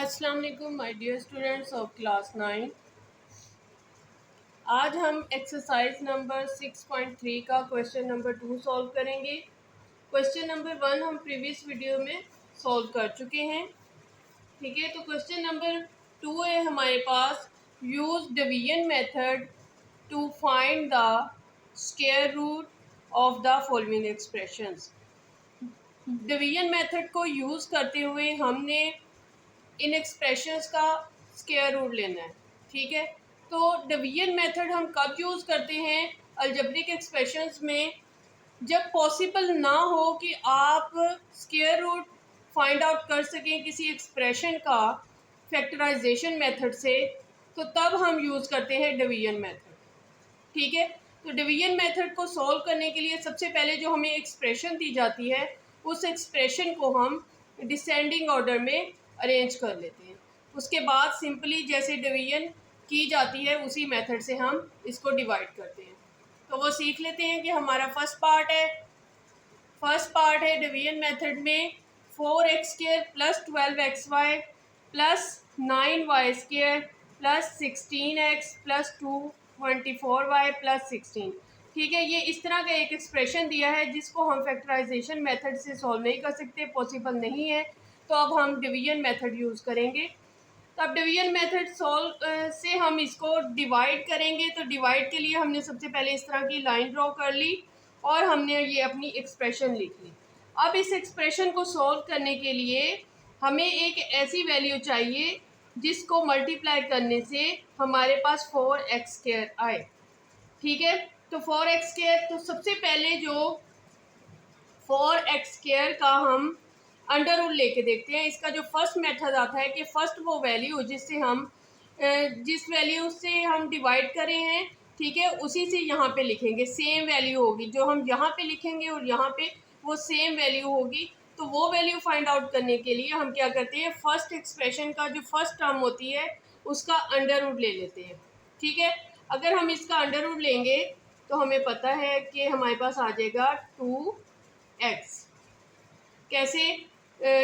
अस्सलाम वालेकुम my dear students of class 9। आज हम एक्सरसाइज नंबर 6.3 का क्वेश्चन नंबर 2 सॉल्व करेंगे। क्वेश्चन नंबर 1 हम प्रीवियस वीडियो में सॉल्व कर चुके हैं। ठीक है, तो क्वेश्चन नंबर 2 है हमारे पास, use division method to find the square root of the following expressions. Division method को यूज़ करते हुए हमने इन एक्सप्रेशंस का स्क्वायर रूट लेना है। ठीक है, तो डिवीजन मेथड हम कब यूज़ करते हैं? अलजेब्रिक एक्सप्रेशंस में, जब पॉसिबल ना हो कि आप स्क्वायर रूट फाइंड आउट कर सकें किसी एक्सप्रेशन का फैक्टराइजेशन मेथड से, तो तब हम यूज़ करते हैं डिवीजन मेथड। ठीक है, तो डिवीजन मेथड को सॉल्व करने के लिए सबसे पहले जो हमें एक्सप्रेशन दी जाती है, उस एक्सप्रेशन को हम डिसेंडिंग ऑर्डर में अरेंज कर लेते हैं। उसके बाद सिंपली जैसे डिवीजन की जाती है उसी मेथड से हम इसको डिवाइड करते हैं। तो वो सीख लेते हैं कि हमारा फर्स्ट पार्ट है डिवीजन मेथड में 4x² plus 12xy plus 9y² plus 16x plus 24y plus 16। ठीक है, ये इस तरह का एक एक्सप्रेशन दिया है जिसको हम फैक्टराइजेशन मेथड से सॉल्व नहीं कर सकते, पॉसिबल नहीं है। तो अब हम डिवीजन मेथड यूज़ करेंगे। तो अब डिवीजन मेथड सॉल्व से हम इसको डिवाइड करेंगे। तो डिवाइड के लिए हमने सबसे पहले इस तरह की लाइन ड्रॉ कर ली और हमने ये अपनी एक्सप्रेशन लिख ली। अब इस एक्सप्रेशन को सॉल्व करने के लिए हमें एक ऐसी वैल्यू चाहिए जिसको मल्टीप्लाई करने से हमारे पास 4x² आए। ठीक है, तो 4x², तो सबसे पहले जो 4x² का हम अंडर रूट लेके देखते हैं। इसका जो फर्स्ट मेथड आता है कि फर्स्ट वो वैल्यू जिससे हम जिस वैल्यू से हम डिवाइड कर रहे हैं, ठीक है, उसी से यहाँ पे लिखेंगे। सेम वैल्यू होगी जो हम यहाँ पे लिखेंगे और यहाँ पे वो सेम वैल्यू होगी। तो वो वैल्यू फाइंड आउट करने के लिए हम क्या करते हैं, फर्स्ट एक्सप्रेशन का जो फर्स्ट टर्म होती है उसका अंडर रूट ले लेते हैं। ठीक है, अगर हम इसका अंडर रूट लेंगे तो हमें पता है कि हमारे पास आ जाएगा 2x। कैसे?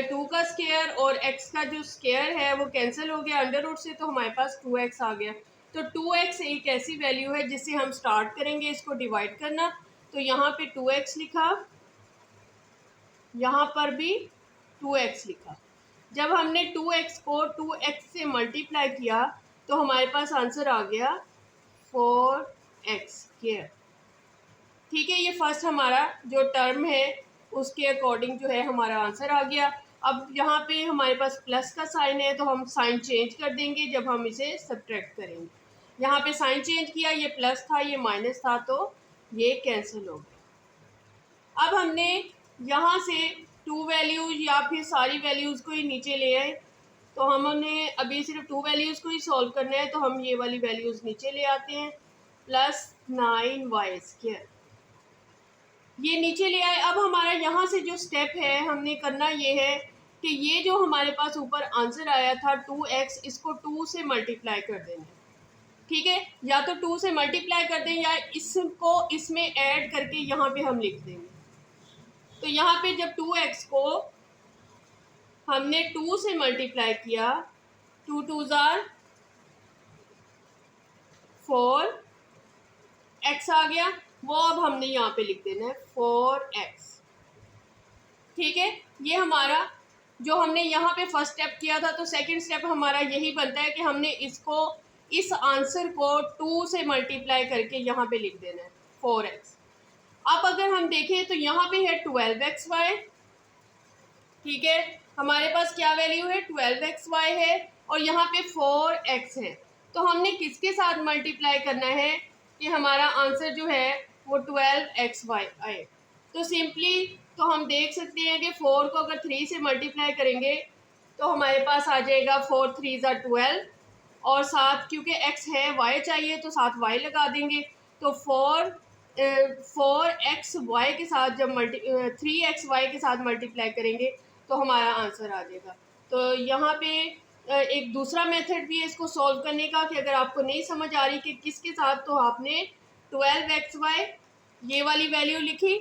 2 का स्क्वायर और x का जो स्क्वायर है वो कैंसिल हो गया अंडर रूट से, तो हमारे पास 2x आ गया। तो 2x एक ऐसी वैल्यू है जिससे हम स्टार्ट करेंगे इसको डिवाइड करना। तो यहाँ पे 2x लिखा, यहाँ पर भी 2x लिखा। जब हमने 2x को 2x से मल्टीप्लाई किया तो हमारे पास आंसर आ गया 4x²। ठीक है, ये फर्स्ट हमारा जो टर्म है उसके अकॉर्डिंग जो है हमारा आंसर आ गया। अब यहाँ पे हमारे पास प्लस का साइन है तो हम साइन चेंज कर देंगे जब हम इसे सब्ट्रैक्ट करेंगे। यहाँ पे साइन चेंज किया, ये प्लस था ये माइनस था, तो ये कैंसिल हो गया। अब हमने यहाँ से 2 वैल्यूज या फिर सारी वैल्यूज़ को ही नीचे ले आए। तो हमने अभी सिर्फ 2 वैल्यूज़ को ही सॉल्व करना है, तो हम ये वाली वैल्यूज़ नीचे ले आते हैं। प्लस 9y², ये नीचे ले आए। अब हमारा यहाँ से जो स्टेप है हमने करना ये है कि ये जो हमारे पास ऊपर आंसर आया था 2x, इसको 2 से मल्टीप्लाई कर देना है। ठीक है, या तो 2 से मल्टीप्लाई कर दें या इसको इसमें ऐड करके यहाँ पे हम लिख देंगे। तो यहाँ पे जब 2x को हमने 2 से मल्टीप्लाई किया, 2 2s आर 4, x आ गया, वो अब हमने यहाँ पे लिख देना है 4x। ठीक है, ये हमारा जो हमने यहाँ पे फर्स्ट स्टेप किया था, तो सेकंड स्टेप हमारा यही बनता है कि हमने इसको इस आंसर को 2 से मल्टीप्लाई करके यहाँ पे लिख देना है 4x। अब अगर हम देखें तो यहाँ पे है 12xy। ठीक है, हमारे पास क्या वैल्यू है, 12xy है और यहाँ पे 4x है। तो हमने किसके साथ मल्टीप्लाई करना है कि हमारा आंसर जो है वो 12xy आए। तो सिंपली तो हम देख सकते हैं कि 4 को अगर 3 से मल्टीप्लाई करेंगे तो हमारे पास आ जाएगा 4 3 ज़ा 12 और साथ क्योंकि x है y चाहिए तो साथ y लगा देंगे। तो 4x y के साथ जब 3xy के साथ मल्टीप्लाई करेंगे तो हमारा आंसर आ जाएगा। तो यहाँ पे एक दूसरा मेथड भी है इसको सॉल्व करने का कि अगर आपको नहीं समझ आ रही कि किसके साथ, तो आपने 12xy ये वाली वैल्यू लिखी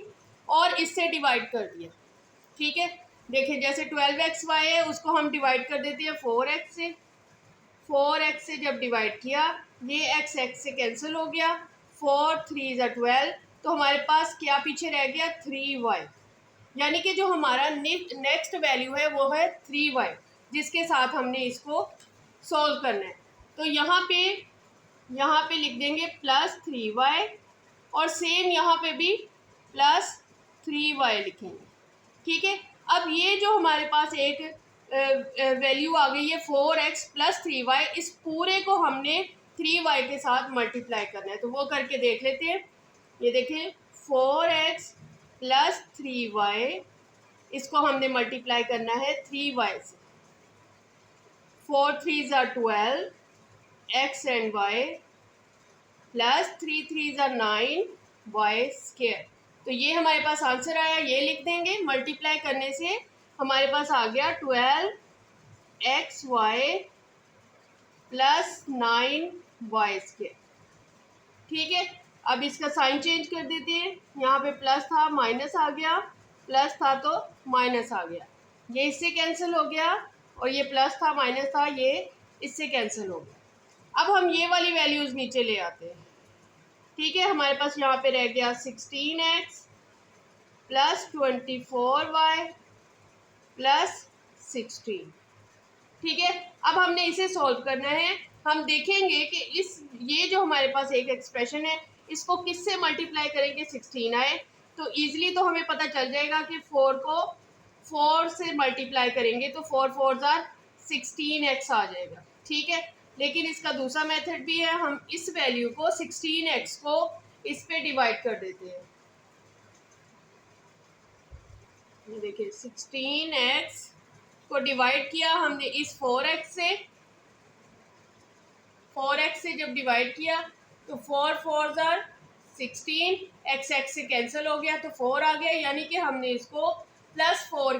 और इससे डिवाइड कर दिया। ठीक है, देखिए जैसे 12xy है उसको हम डिवाइड कर देते हैं 4x से। 4x से जब डिवाइड किया, ये x से कैंसिल हो गया, 4 3 ज़ा 12, तो हमारे पास क्या पीछे रह गया 3y। यानी कि जो हमारा नेक्स्ट वैल्यू है वो है 3y, जिसके साथ हमने इसको सॉल्व करना है। तो यहाँ पे लिख देंगे +3y, और सेम यहाँ पे भी +3y लिखेंगे। ठीक है, अब ये जो हमारे पास एक वैल्यू आ गई है 4x + 3y, इस पूरे को हमने 3y के साथ मल्टीप्लाई करना है, तो वो करके देख लेते हैं। ये देखें 4x + 3y, इसको हमने मल्टीप्लाई करना है 3y से। 4 3 ज़ा 12 x एंड y प्लस 3 3 ज़ा 9 y स्क्वायर। तो ये हमारे पास आंसर आया, ये लिख देंगे। मल्टीप्लाई करने से हमारे पास आ गया 12xy प्लस 9y स्क्वायर। ठीक है, अब इसका साइन चेंज कर देते हैं। यहाँ पे प्लस था, माइनस आ गया, प्लस था तो माइनस आ गया, ये इससे कैंसिल हो गया, और ये प्लस था माइनस था, ये इससे कैंसिल हो गया। अब हम ये वाली वैल्यूज़ नीचे ले आते हैं। ठीक है, हमारे पास यहाँ पे रह गया 16x प्लस 24y प्लस 16। ठीक है, अब हमने इसे सॉल्व करना है। हम देखेंगे कि ये जो हमारे पास एक एक्सप्रेशन है, इसको किससे मल्टीप्लाई करेंगे 16 आए, तो ईजिली तो हमें पता चल जाएगा कि 4 को 4 से मल्टीप्लाई करेंगे तो 4 4 ज़ा 16x आ जाएगा। ठीक है, लेकिन इसका दूसरा मेथड भी है। हम इस वैल्यू को 16x को इस पे डिवाइड कर देते हैं। ये देखिए 16x को डिवाइड किया हमने इस 4x से। 4x से जब डिवाइड किया तो 4 4 ज़ा 16, x से कैंसिल हो गया तो 4 आ गया, यानी कि हमने इसको +4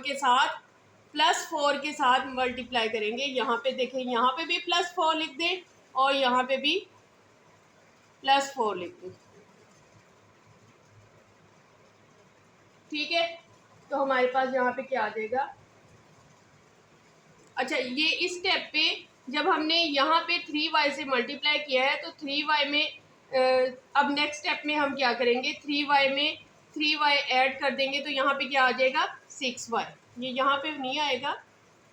के साथ मल्टीप्लाई करेंगे। यहाँ पे देखें, यहाँ पे भी +4 लिख दें और यहाँ पे भी +4 लिख दें। ठीक है, तो हमारे पास यहाँ पे क्या आ जाएगा। अच्छा, ये इस स्टेप पे जब हमने यहाँ पे 3y से मल्टीप्लाई किया है तो 3y में अब नेक्स्ट स्टेप में हम क्या करेंगे, 3y में 3y ऐड कर देंगे, तो यहाँ पे क्या आ जाएगा 6y। ये यहाँ पे नहीं आएगा,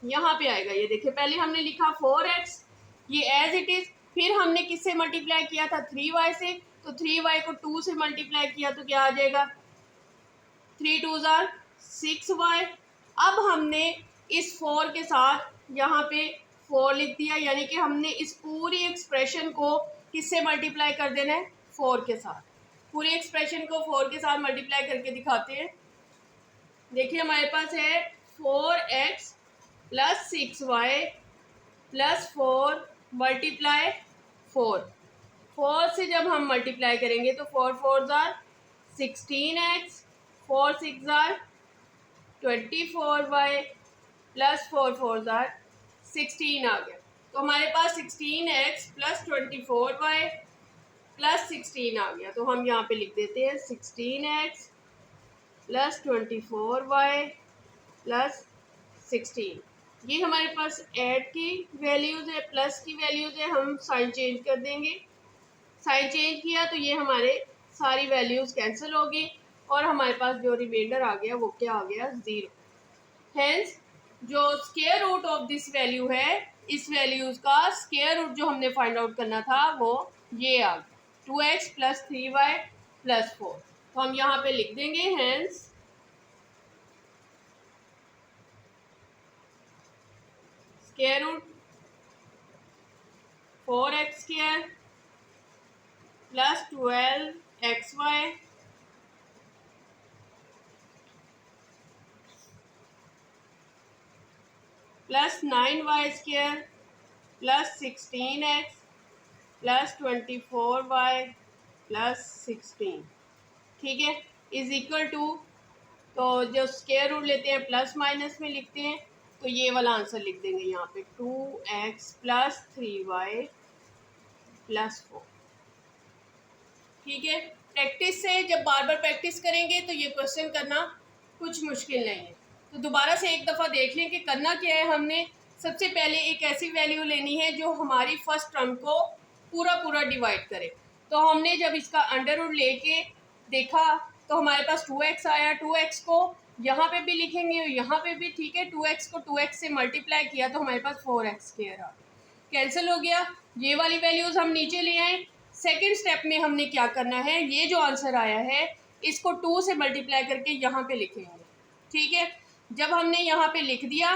यहाँ पे आएगा। ये देखिए, पहले हमने लिखा 4x, ये एज इट इज़, फिर हमने किससे मल्टीप्लाई किया था 3y से, तो 3y को 2 से मल्टीप्लाई किया तो क्या आ जाएगा 3 2 ज़ा 6y। अब हमने इस 4 के साथ यहाँ पे 4 लिख दिया, यानी कि हमने इस पूरी एक्सप्रेशन को किससे मल्टीप्लाई कर देना है 4 के साथ। पूरी एक्सप्रेशन को 4 के साथ मल्टीप्लाई करके दिखाते हैं। देखिए हमारे पास है 4x plus 6y plus 4 multiply 4। 4 से जब हम मल्टीप्लाई करेंगे तो 4 4 ज़ा 16x, 4 6 ज़ा 24y प्लस 4 4 ज़ा 16 आ गया। तो हमारे पास 16x प्लस 24y प्लस 16 आ गया। तो हम यहाँ पे लिख देते हैं 16x प्लस 24y प्लस 16। ये हमारे पास ऐड की वैल्यूज़ है, प्लस की वैल्यूज़ है। हम साइन चेंज कर देंगे। साइन चेंज किया तो ये हमारे सारी वैल्यूज़ कैंसिल होगी और हमारे पास जो रिमाइंडर आ गया वो क्या आ गया 0। हेंस जो square root of this value है, इस वैल्यूज़ का स्क्वायर रूट जो हमने फाइंड आउट करना था वो ये आ गया 2x प्लस 3y प्लस 4। तो हम यहाँ पे लिख देंगे hence square root 4x square plus 12xy plus 9y square plus 16x plus 24y plus 16। ठीक है, इज इक्वल टू, तो जो स्क्वायर रूट लेते हैं प्लस माइनस में लिखते हैं, तो ये वाला आंसर लिख देंगे यहाँ पे 2x प्लस 3y प्लस 4। ठीक है, प्रैक्टिस से जब बार बार प्रैक्टिस करेंगे तो ये क्वेश्चन करना कुछ मुश्किल नहीं है। तो दोबारा से एक दफ़ा देख लें कि करना क्या है। हमने सबसे पहले एक ऐसी वैल्यू लेनी है जो हमारी फर्स्ट टर्म को पूरा पूरा डिवाइड करे। तो हमने जब इसका अंडर रूट लेके देखा तो हमारे पास 2x आया। 2x को यहाँ पे भी लिखेंगे और यहाँ पे भी, ठीक है। 2x को 2x से मल्टीप्लाई किया तो हमारे पास 4x स्क्वायर आ, कैंसिल हो गया। ये वाली वैल्यूज़ हम नीचे ले आए। सेकेंड स्टेप में हमने क्या करना है, ये जो आंसर आया है इसको 2 से मल्टीप्लाई करके यहाँ पे लिखेंगे, ठीक है। जब हमने यहाँ पे लिख दिया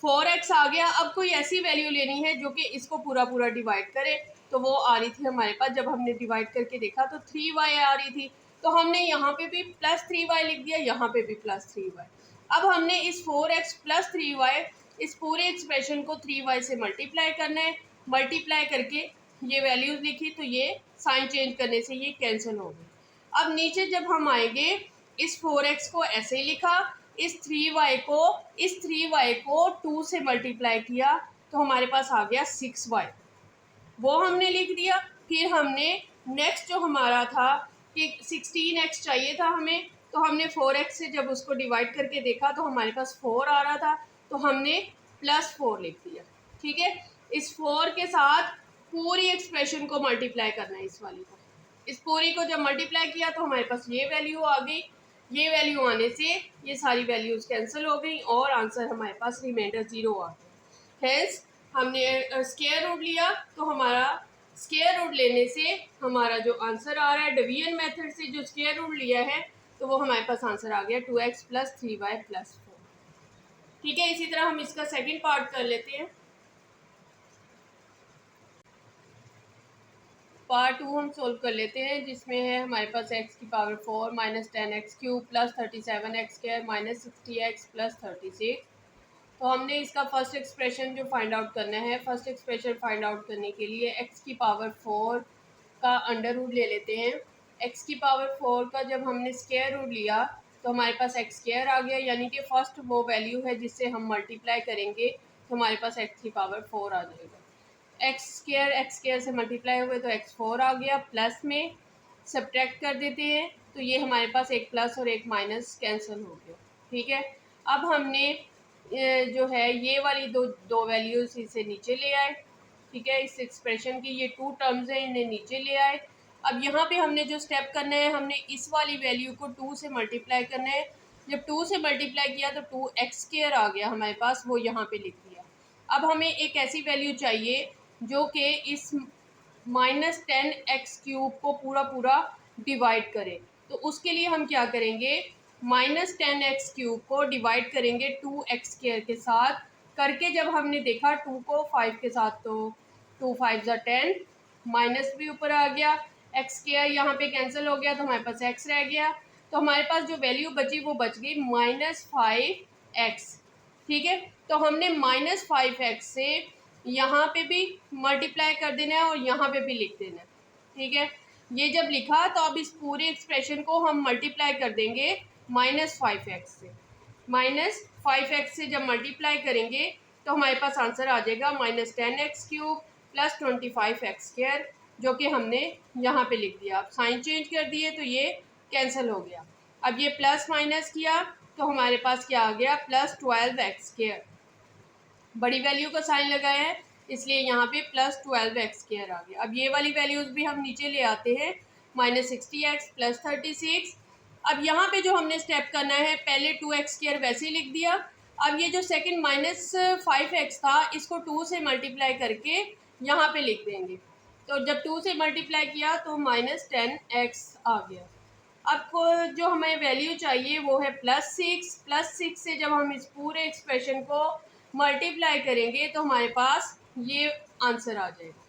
4x आ गया। अब कोई ऐसी वैल्यू लेनी है जो कि इसको पूरा पूरा डिवाइड करे। तो वो आ रही थी हमारे पास, जब हमने डिवाइड करके देखा तो 3y आ रही थी। तो हमने यहाँ पे भी +3y लिख दिया, यहाँ पे भी +3y। अब हमने इस 4x + 3y इस पूरे एक्सप्रेशन को 3y से मल्टीप्लाई करना है। मल्टीप्लाई करके ये वैल्यूज़ लिखी तो ये साइन चेंज करने से ये कैंसिल हो गई। अब नीचे जब हम आएंगे इस 4x को ऐसे ही लिखा, इस 3y को 2 से मल्टीप्लाई किया तो हमारे पास आ गया 6y, वो हमने लिख दिया। फिर हमने नेक्स्ट जो हमारा था कि 16x चाहिए था हमें, तो हमने 4x से जब उसको डिवाइड करके देखा तो हमारे पास 4 आ रहा था, तो हमने +4 लिख दिया, ठीक है। इस 4 के साथ पूरी एक्सप्रेशन को मल्टीप्लाई करना है, इस वाली को। इस पूरी को जब मल्टीप्लाई किया तो हमारे पास ये वैल्यू आ गई। ये वैल्यू आने से ये सारी वैल्यूज़ कैंसिल हो गई और आंसर हमारे पास रिमाइंडर 0 आ गया। हेंस हमने स्क्वायर रूट लिया, तो हमारा स्क्वायर रूट लेने से हमारा जो आंसर आ रहा है डिवीजन मेथड से जो स्क्वायर रूट लिया है, तो वो हमारे पास आंसर आ गया 2x + 3y + 4, ठीक है। इसी तरह हम इसका सेकंड पार्ट कर लेते हैं। पार्ट 2 हम सोल्व कर लेते हैं, जिसमें है हमारे पास x⁴ - 10x³ + 37x² - 60x + 36। तो हमने इसका फर्स्ट एक्सप्रेशन जो फाइंड आउट करना है, फर्स्ट एक्सप्रेशन फाइंड आउट करने के लिए x⁴ का अंडर रूट ले लेते हैं। x⁴ का जब हमने स्क्वायर रूट लिया तो हमारे पास x² आ गया, यानी कि फर्स्ट वो वैल्यू है जिससे हम मल्टीप्लाई करेंगे तो हमारे पास x⁴ आ जाएगा। x² से मल्टीप्लाई हुए तो x4 आ गया, प्लस में सब्ट्रैक्ट कर देते हैं तो ये हमारे पास एक प्लस और एक माइनस कैंसिल हो गया, ठीक है। अब हमने जो है ये वाली दो वैल्यूज़ इसे नीचे ले आए, ठीक है। इस एक्सप्रेशन की ये 2 टर्म्स हैं, इन्हें नीचे ले आए। अब यहाँ पे हमने जो स्टेप करना है, हमने इस वाली वैल्यू को 2 से मल्टीप्लाई करना है। जब 2 से मल्टीप्लाई किया तो 2x² आ गया हमारे पास, वो यहाँ पे लिख दिया। अब हमें एक ऐसी वैल्यू चाहिए जो कि इस -10x³ को पूरा पूरा डिवाइड करे। तो उसके लिए हम क्या करेंगे, -10x³ को डिवाइड करेंगे 2x² के साथ करके। जब हमने देखा 2 को 5 के साथ तो 2 5 ज़ा 10, माइनस भी ऊपर आ गया, x² यहाँ पे कैंसिल हो गया तो हमारे पास x रह गया। तो हमारे पास जो वैल्यू बची वो बच गई -5x, ठीक है। तो हमने -5x से यहाँ पे भी मल्टीप्लाई कर देना है और यहाँ पे भी लिख देना है, ठीक है। ये जब लिखा तो अब इस पूरे एक्सप्रेशन को हम मल्टीप्लाई कर देंगे -5x से। -5x से जब मल्टीप्लाई करेंगे तो हमारे पास आंसर आ जाएगा -10x³ + 25x², जो कि हमने यहाँ पे लिख दिया। अब साइन चेंज कर दिए तो ये कैंसिल हो गया। अब ये प्लस माइनस किया तो हमारे पास क्या आ गया, +12x²। बड़ी वैल्यू का साइन लगाया है इसलिए यहाँ पे +12x² आ गया। अब ये वाली वैल्यूज़ भी हम नीचे ले आते हैं, -60x + 36। अब यहाँ पे जो हमने स्टेप करना है, पहले 2x² वैसे ही लिख दिया। अब ये जो सेकंड -5x था इसको 2 से मल्टीप्लाई करके यहाँ पे लिख देंगे। तो जब 2 से मल्टीप्लाई किया तो -10x आ गया। अब जो हमें वैल्यू चाहिए वो है +6 से जब हम इस पूरे एक्सप्रेशन को मल्टीप्लाई करेंगे तो हमारे पास ये आंसर आ जाएगा,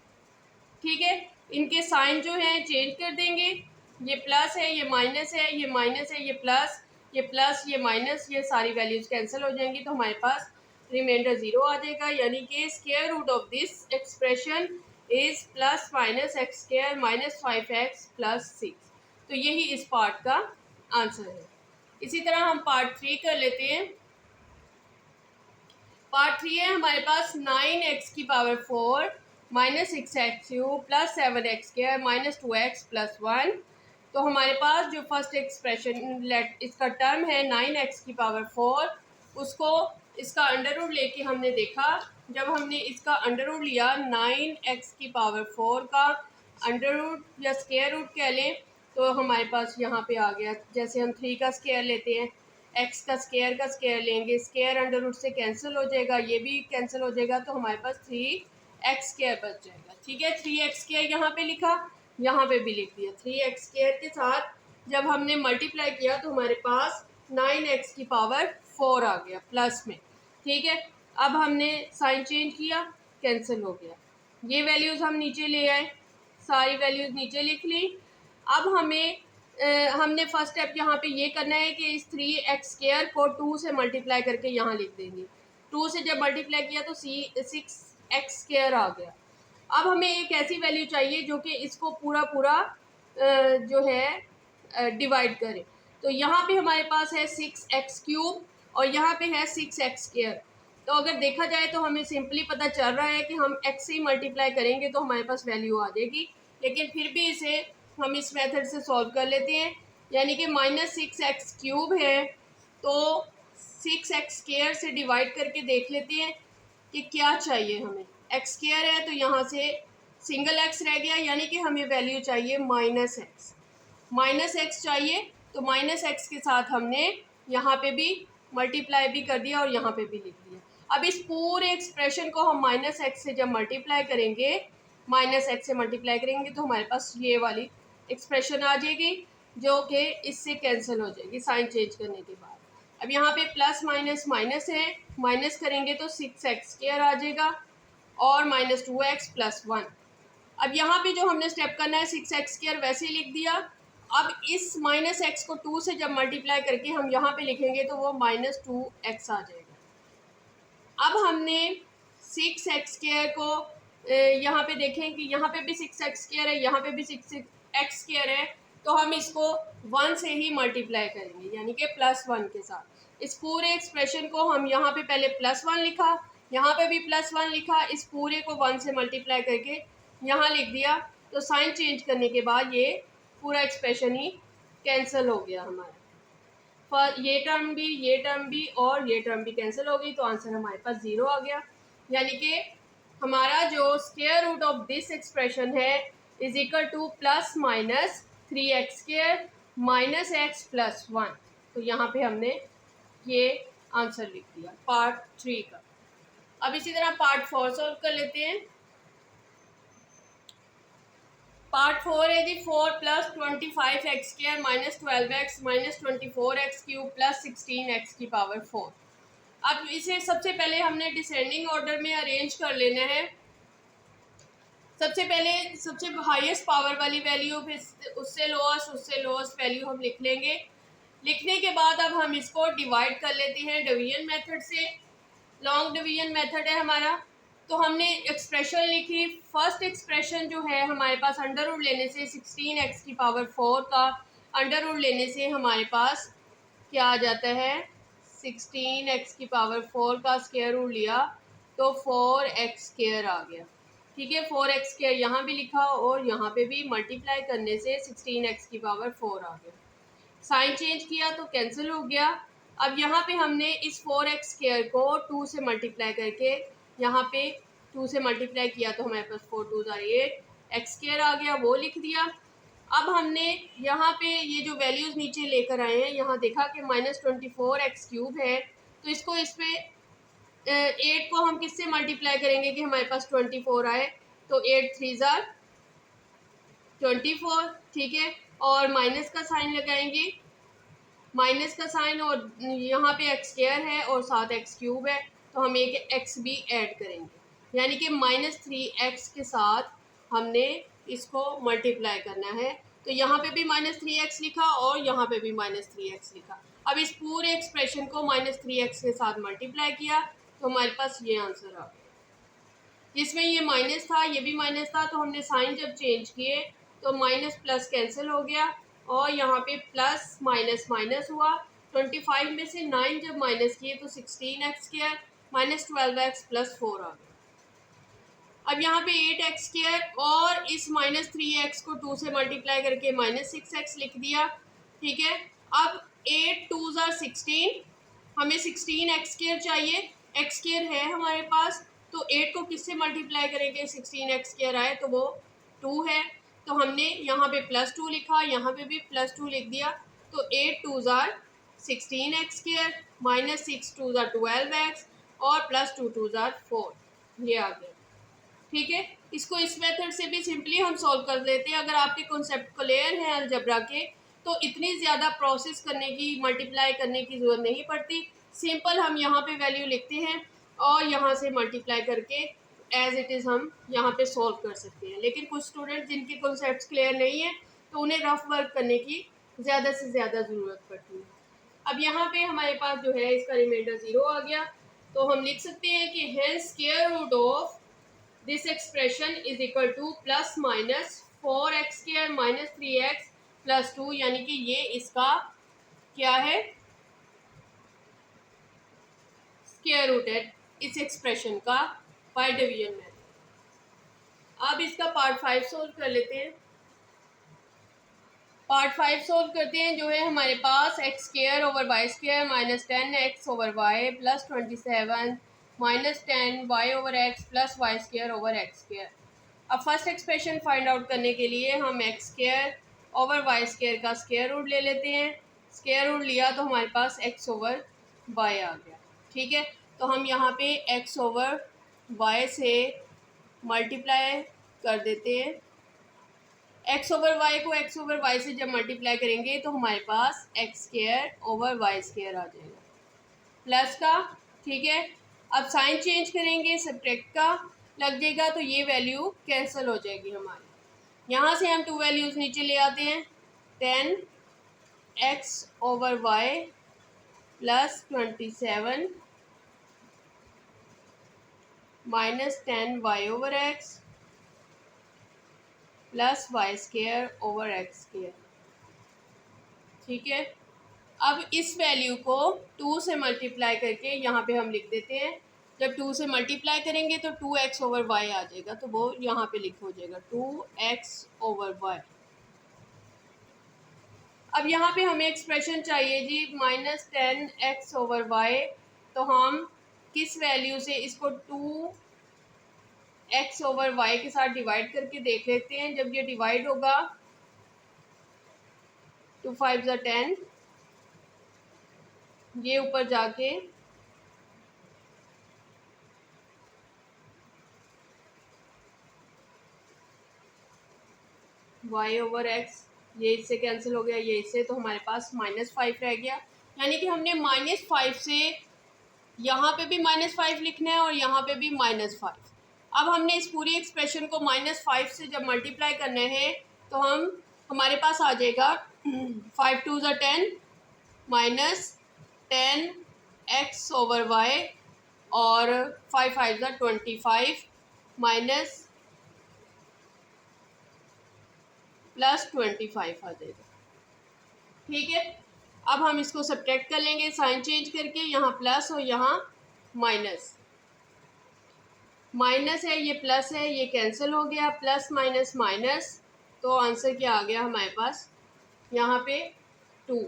ठीक है। इनके साइन जो हैं चेंज कर देंगे, ये प्लस है, ये माइनस है, ये माइनस है, ये प्लस, ये माइनस, ये सारी वैल्यूज़ कैंसिल हो जाएंगी तो हमारे पास रिमाइंडर 0 आ जाएगा। यानी कि square root of this expression is +-x² - 5x + 6। तो यही इस पार्ट का आंसर है। इसी तरह हम पार्ट 3 कर लेते हैं। पार्ट 3 है हमारे पास 9x⁴ - 6x³ + 7x² - 2x + 1 तो हमारे पास जो फर्स्ट एक्सप्रेशन इसका टर्म है 9x⁴, उसको इसका अंडर रूट लेके हमने देखा। जब हमने इसका अंडर रूट लिया 9x⁴ का अंडर रूट या स्क्वायर रूट कह लें, तो हमारे पास यहाँ पे आ गया। जैसे हम 3 का स्क्वायर लेते हैं, x का स्क्वायर लेंगे, स्क्वायर अंडर रूट से कैंसिल हो जाएगा, ये भी कैंसिल हो जाएगा, तो हमारे पास 3x² बच जाएगा। ठीक है, 3x² यहाँ पे लिखा, यहाँ पे भी लिख दिया। 3x² के साथ जब हमने मल्टीप्लाई किया तो हमारे पास 9x⁴ आ गया प्लस में। ठीक है, अब हमने साइन चेंज किया, कैंसिल हो गया। ये वैल्यूज़ हम नीचे ले आए, सारी वैल्यूज़ नीचे लिख ली। अब हमने फर्स्ट स्टेप यहाँ पे ये करना है कि इस 3x² को 2 से मल्टीप्लाई करके यहाँ लिख देंगे। 2 से जब मल्टीप्लाई किया तो 6x² आ गया। अब हमें एक ऐसी वैल्यू चाहिए जो कि इसको पूरा जो है डिवाइड करे। तो यहाँ पे हमारे पास है 6x³ और यहाँ पे है 6x²। तो अगर देखा जाए तो हमें सिंपली पता चल रहा है कि हम x से ही मल्टीप्लाई करेंगे तो हमारे पास वैल्यू आ जाएगी, लेकिन फिर भी इसे हम इस मेथड से सॉल्व कर लेते हैं। यानी कि -6x³ है, तो 6x² से डिवाइड करके देख लेते हैं कि क्या चाहिए हमें। x² है तो यहाँ से सिंगल x रह गया, यानी कि हमें वैल्यू चाहिए -x चाहिए। तो -x के साथ हमने यहाँ पे भी मल्टीप्लाई भी कर दिया और यहाँ पे भी लिख दिया। अब इस पूरे एक्सप्रेशन को हम -x से जब मल्टीप्लाई करेंगे, -x से मल्टीप्लाई करेंगे तो हमारे पास ये वाली एक्सप्रेशन आ जाएगी जो कि इससे कैंसिल हो जाएगी साइन चेंज करने के बाद। अब यहाँ पे प्लस माइनस माइनस है, माइनस करेंगे तो 6x² आ जाएगा और -2x + 1। अब यहाँ पे जो हमने स्टेप करना है 6x² वैसे ही लिख दिया। अब इस -x को 2 से जब मल्टीप्लाई करके हम यहाँ पे लिखेंगे तो वो -2x आ जाएगा। अब हमने 6x² को यहाँ पे देखें कि यहाँ पे भी 6x² है, यहाँ पे भी 6x² है, तो हम इसको 1 से ही मल्टीप्लाई करेंगे, यानी कि +1 के साथ। इस पूरे एक्सप्रेशन को हम यहाँ पे पहले +1 लिखा, यहाँ पे भी +1 लिखा, इस पूरे को 1 से मल्टीप्लाई करके यहाँ लिख दिया। तो साइन चेंज करने के बाद ये पूरा एक्सप्रेशन ही कैंसिल हो गया हमारा। ये टर्म भी और ये टर्म भी कैंसिल हो गई, तो आंसर हमारे पास 0 आ गया। यानी कि हमारा जो square root of this expression है is equal to +-3x² -x + 1। तो यहाँ पे हमने ये आंसर लिख दिया पार्ट 3 का। अब इसी तरह पार्ट 4 सॉल्व कर लेते हैं। पार्ट 4 है जी 4 + 25x² -12x -24x³ + 16x⁴। अब इसे सबसे पहले हमने डिसेंडिंग ऑर्डर में अरेंज कर लेना है। सबसे पहले सबसे हाईएस्ट पावर वाली वैल्यू, फिर उससे लोएस्ट वैल्यू हम लिख लेंगे। लिखने के बाद अब हम इसको डिवाइड कर लेते हैं डिवीजन मेथड से। लॉन्ग डिवीजन मेथड है हमारा। तो हमने एक्सप्रेशन लिखी। फर्स्ट एक्सप्रेशन जो है हमारे पास अंडर रूट लेने से 16x⁴ का अंडर रूट लेने से हमारे पास क्या आ जाता है, 16x⁴ का स्क्वायर रूट लिया तो 4x² आ गया। ठीक है, 4x² यहाँ भी लिखा और यहाँ पे भी मल्टीप्लाई करने से 16x⁴ आ गया। साइन चेंज किया तो कैंसिल हो गया। अब यहाँ पे हमने इस 4x² को 2 से मल्टीप्लाई करके यहाँ पे 2 से मल्टीप्लाई किया तो हमारे पास 4 2 8 x² आ गया, वो लिख दिया। अब हमने यहाँ पे ये जो वैल्यूज़ नीचे लेकर आए हैं, यहाँ देखा कि -24x³ है, तो इसको इस पे 8 को हम किससे मल्टीप्लाई करेंगे कि हमारे पास 24 आए। तो 8 3 24, ठीक है, और माइनस का साइन लगाएंगे, माइनस का साइन, और यहाँ पे x² है और साथ x³ है, तो हम एक x भी ऐड करेंगे, यानी कि -3x के साथ हमने इसको मल्टीप्लाई करना है। तो यहाँ पे भी -3x लिखा और यहाँ पे भी -3x लिखा। अब इस पूरे एक्सप्रेशन को -3x के साथ मल्टीप्लाई किया तो हमारे पास ये आंसर आ गया। जिसमें ये माइनस था, ये भी माइनस था, तो हमने साइन जब चेंज किए तो माइनस प्लस कैंसिल हो गया और यहाँ पे प्लस माइनस माइनस हुआ। 25 में से 9 जब माइनस किए तो 16x² -12x + 4 आ गया। अब यहाँ पे 8x² और इस -3x को 2 से मल्टीप्लाई करके -6x लिख दिया, ठीक है। अब 8 2s are 16, हमें 16x² चाहिए, x² है हमारे पास, तो 8 को किससे मल्टीप्लाई करेंगे 16x² आए तो वो 2 है, तो हमने यहाँ पे +2 लिखा, यहाँ पे भी +2 लिख दिया, तो 8 2s are 16x² -6 2s are 12x और +2 2s are 4, ये आ गया, ठीक है। इसको इस मेथड से भी सिंपली हम सॉल्व कर लेते हैं। अगर आपके कॉन्सेप्ट क्लियर हैं अलजेब्रा के तो इतनी ज़्यादा प्रोसेस करने की, मल्टीप्लाई करने की ज़रूरत नहीं पड़ती। सिंपल हम यहाँ पे वैल्यू लिखते हैं और यहाँ से मल्टीप्लाई करके एज इट इज़ हम यहाँ पे सॉल्व कर सकते हैं। लेकिन कुछ स्टूडेंट जिनके कॉन्सेप्ट क्लियर नहीं है तो उन्हें रफ वर्क करने की ज़्यादा से ज़्यादा ज़रूरत पड़ती है। अब यहाँ पे हमारे पास जो है इसका रिमाइंडर 0 आ गया, तो हम लिख सकते हैं कि hence square root of this expression is equal to +-4x² -3x +2, यानी कि ये इसका क्या है, स्क्वायर रूट है इस एक्सप्रेशन का बाय डिवीजन में। अब इसका पार्ट 5 सोल्व कर लेते हैं। पार्ट 5 सोल्व करते हैं, जो है हमारे पास x² over y² -10x over y +27 -10y over x + y² over x²। अब फर्स्ट एक्सप्रेशन फाइंड आउट करने के लिए हम x² ओवर y² का स्क्वायर रूट ले लेते हैं। स्क्वायर रूट लिया तो हमारे पास x ओवर y आ गया, ठीक है। तो हम यहाँ पे x ओवर y से मल्टीप्लाई कर देते हैं। x ओवर y को x ओवर y से जब मल्टीप्लाई करेंगे तो हमारे पास x² ओवर y² आ जाएगा प्लस का, ठीक है। अब साइन चेंज करेंगे, सब्ट्रैक्ट का लग जाएगा, तो ये वैल्यू कैंसिल हो जाएगी हमारी। यहाँ से हम 2 वैल्यूज़ नीचे ले आते हैं, 10x over y +27 -10y over x +y² over x², ठीक है। अब इस वैल्यू को 2 से मल्टीप्लाई करके यहाँ पे हम लिख देते हैं। जब 2 से मल्टीप्लाई करेंगे तो 2x ओवर y आ जाएगा, तो वो यहाँ पे लिख हो जाएगा 2x ओवर y। अब यहाँ पे हमें एक्सप्रेशन चाहिए जी -10x ओवर y, तो हम किस वैल्यू से इसको 2x ओवर y के साथ डिवाइड करके देख लेते हैं। जब ये डिवाइड होगा 2 5 10, ये ऊपर जाके y ओवर x, ये इससे कैंसिल हो गया, ये इससे, तो हमारे पास -5 रह गया। यानी कि हमने -5 से यहाँ पे भी -5 लिखना है और यहाँ पे भी -5। अब हमने इस पूरी एक्सप्रेशन को -5 से जब मल्टीप्लाई करना है तो हमारे पास आ जाएगा 5 2s are 10 -10x over y और 5 5s are 25 +25 आ जाएगा, ठीक है। अब हम इसको सब्ट्रैक्ट कर लेंगे साइन चेंज करके, यहाँ प्लस और यहाँ माइनस। माइनस है, ये प्लस है, ये कैंसिल हो गया, प्लस माइनस माइनस, तो आंसर क्या आ गया हमारे पास यहाँ पे 2।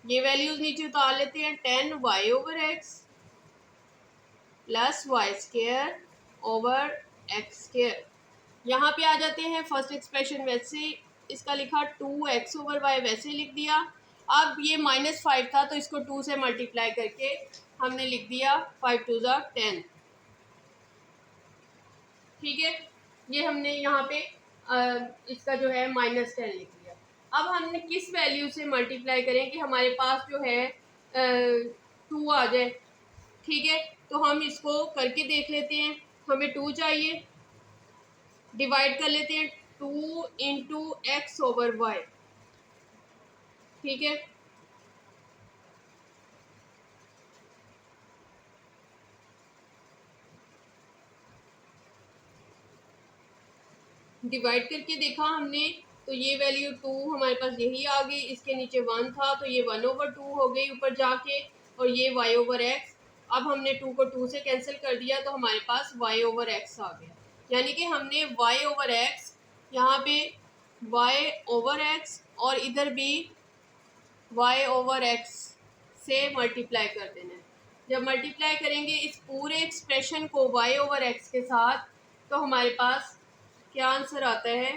ये वैल्यूज़ नीचे उतार लेते हैं, 10y over x +y² over x²। यहाँ पे आ जाते हैं, फर्स्ट एक्सप्रेशन वैसे इसका लिखा, 2x ओवर y वैसे लिख दिया। अब ये -5 था तो इसको 2 से मल्टीप्लाई करके हमने लिख दिया 5 2s are 10, ठीक है। ये हमने यहाँ पे इसका जो है -10 लिख दिया। अब हमने किस वैल्यू से मल्टीप्लाई करें कि हमारे पास जो है 2 आ जाए, ठीक है। तो हम इसको करके देख लेते हैं। हमें 2 चाहिए, डिवाइड कर लेते हैं 2 इंटू x ओवर y, ठीक है। डिवाइड करके देखा हमने तो ये वैल्यू 2 हमारे पास यही आ गई, इसके नीचे 1 था तो ये 1 ओवर 2 हो गई ऊपर जाके, और ये y ओवर x। अब हमने 2 को 2 से कैंसिल कर दिया तो हमारे पास y ओवर x आ गया। यानी कि हमने y ओवर x, यहाँ पे y ओवर x और इधर भी y ओवर x से मल्टीप्लाई कर देना है। जब मल्टीप्लाई करेंगे इस पूरे एक्सप्रेशन को y ओवर x के साथ, तो हमारे पास क्या आंसर आता है,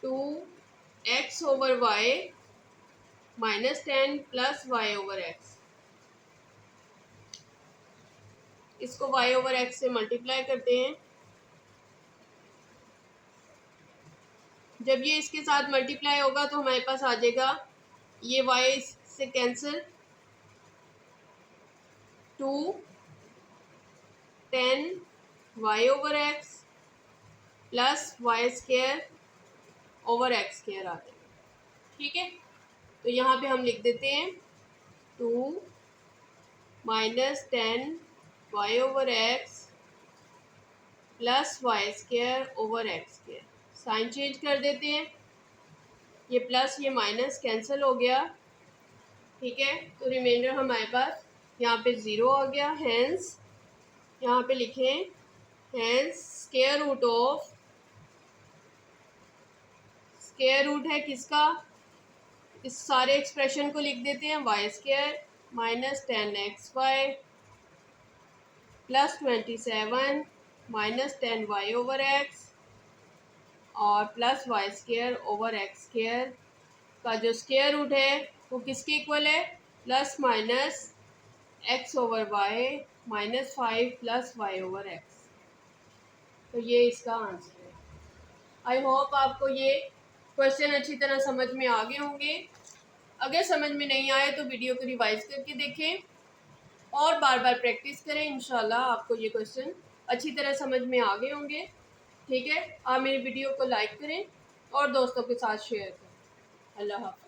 2x over y minus 10 plus y over x। इसको y ओवर x से मल्टीप्लाई करते हैं। जब ये इसके साथ मल्टीप्लाई होगा तो हमारे पास आ जाएगा, ये y से cancel, 2 10 y over x plus Y square over X square आ जाएगा। ठीक है, तो यहाँ पे हम लिख देते हैं 2 minus 10 Y over X plus Y square over X square. Sign change कर देते हैं, ये प्लस ये माइनस कैंसिल हो गया। ठीक है, तो रिमाइंडर हमारे पास यहाँ पे 0 आ गया। हैंस यहाँ पे लिखें, hence square root of, square root है किसका, इस सारे एक्सप्रेशन को लिख देते हैं, Y square minus 10xy plus 27 minus 10y over X और plus Y square over X square का जो स्क्वायर रूट है वो किसके इक्वल है, plus minus x over y minus 5 plus y over x। तो ये इसका आंसर है। आई होप आपको ये क्वेश्चन अच्छी तरह समझ में आ गए होंगे। अगर समझ में नहीं आए तो वीडियो को रिवाइज करके देखें और बार बार प्रैक्टिस करें। इंशाल्लाह आपको ये क्वेश्चन अच्छी तरह समझ में आ गए होंगे। ठीक है, आप मेरी वीडियो को लाइक करें और दोस्तों के साथ शेयर करें। अल्लाह हाफ़िज़।